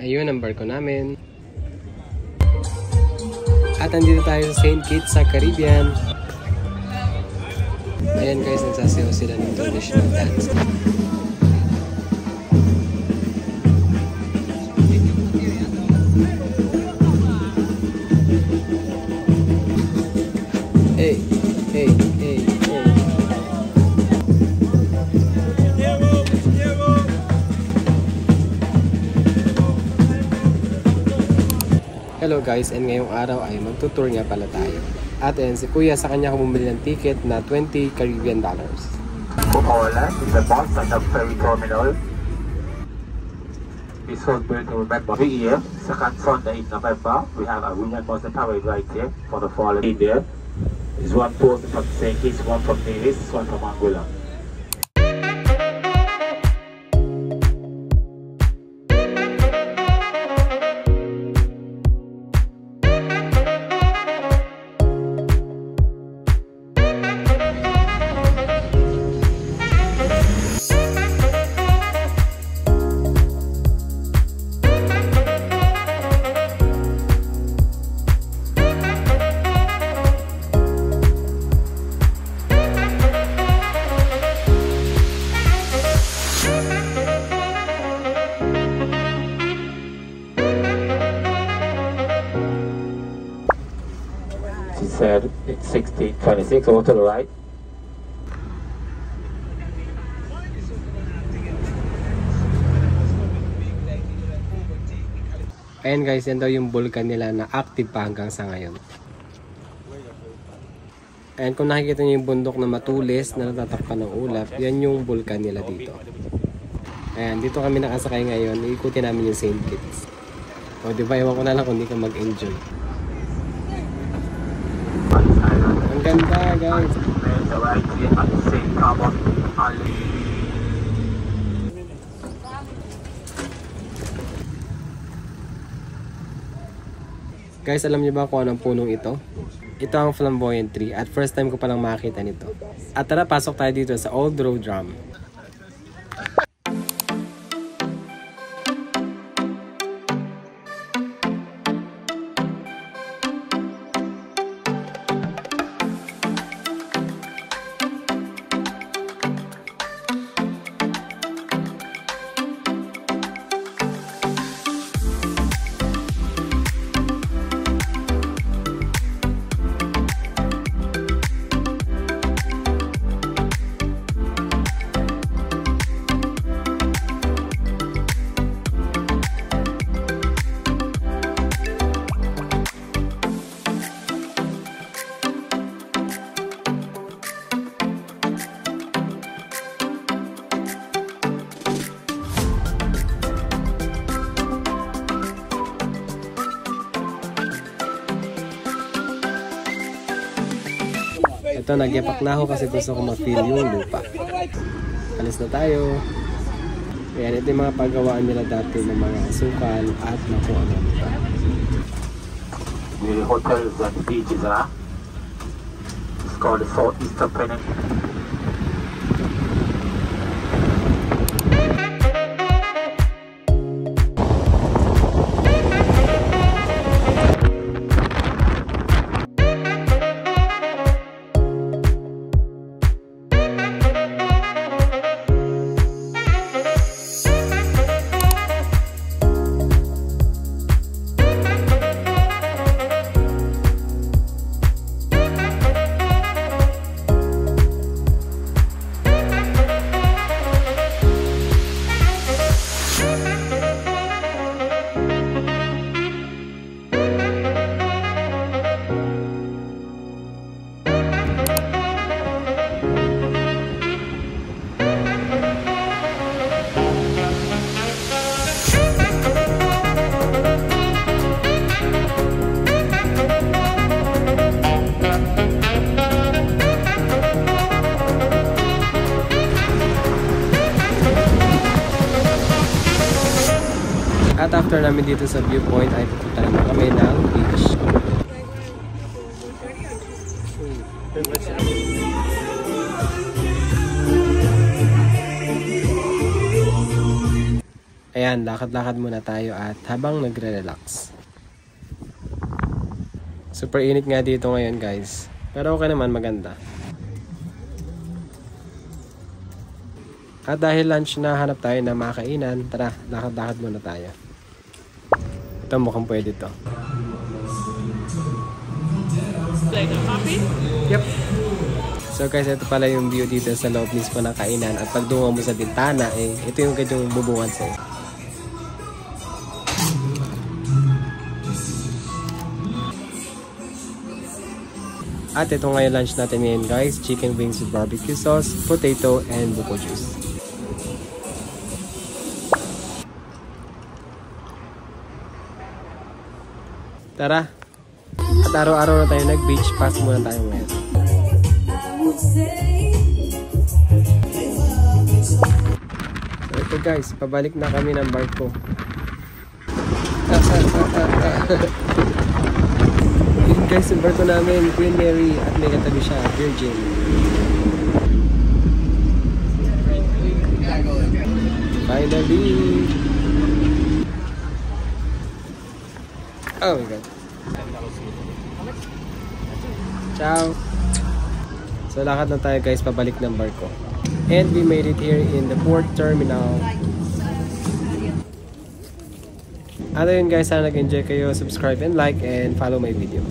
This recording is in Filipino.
Ayun ang barko namin. At andito tayo sa St. Kitts sa Caribbean. Ayan guys, nagsasayaw sila ng traditional dance. Hey, hey, hey, hey. Hello guys, and ngayong araw ay magtutour nga pala tayo. At ayan, si Kuya sa kanya bumili ng ticket na 20 Caribbean dollars. Bukola is the boss at the ferry terminal. This was built to remember every year, second Sunday in November. We have a William Boston parade right here for the fallen in there. There's one person from St. Kitts, one from Nevis, one from Anguilla. Said it's 1626 over to the right. Ayan guys, yan daw yung vulkan nila na active pa hanggang sa ngayon. Ayan, kung nakikita nyo yung bundok na matulis na natatakpan ng ulap, yan yung vulkan nila dito. Ayan, dito kami nakasakay ngayon. Iikutin namin yung St. Kitts. O diba, ewan ko na lang kung hindi ka mag-enjoy. Ang ganda guys. Guys, alam niyo ba kung anong punong ito? Ito ang flamboyant tree at first time ko palang makita nito. At tara, pasok tayo dito sa Old Road Drum. Ito, nagyapak na ako kasi gusto ko ma-feel yung lupa. Alis na tayo. Ayan, ito yung mga paggawaan nila dati ng mga asukal at na kung ano pa. The hotels and the beaches are. It's called the Southeastern Peninsula. At after namin dito sa viewpoint ay pupunta naman kami ng beach. Ayan, lakad-lakad muna tayo at habang nagre-relax. Super init nga dito ngayon guys. Pero okay naman, maganda. At dahil lunch na hanap tayo na makainan, tara, lakad-lakad muna tayo. Ito mukhang pwede to. Like a coffee? Yep. So guys, ito pala yung view dito sa loob mismo ng kainan. At pag dungo mo sa bintana, ito yung kanyang bubungan sa'yo. At ito nga yung lunch natin ngayon guys. Chicken wings with barbecue sauce, potato, and buko juice. Tara! At araw-araw na tayo nag-beach, pass muna tayo ngayon. So ito guys, pabalik na kami ng barko. Yun guys, yung barko namin, Queen Mary, at may katabi siya, Virgin. Finally! Oh my god. Ciao! So lakad na tayo guys, pabalik ng barko. And we made it here in the port terminal. Ano yun guys, sana nag-enjoy kayo, subscribe and like and follow my videos.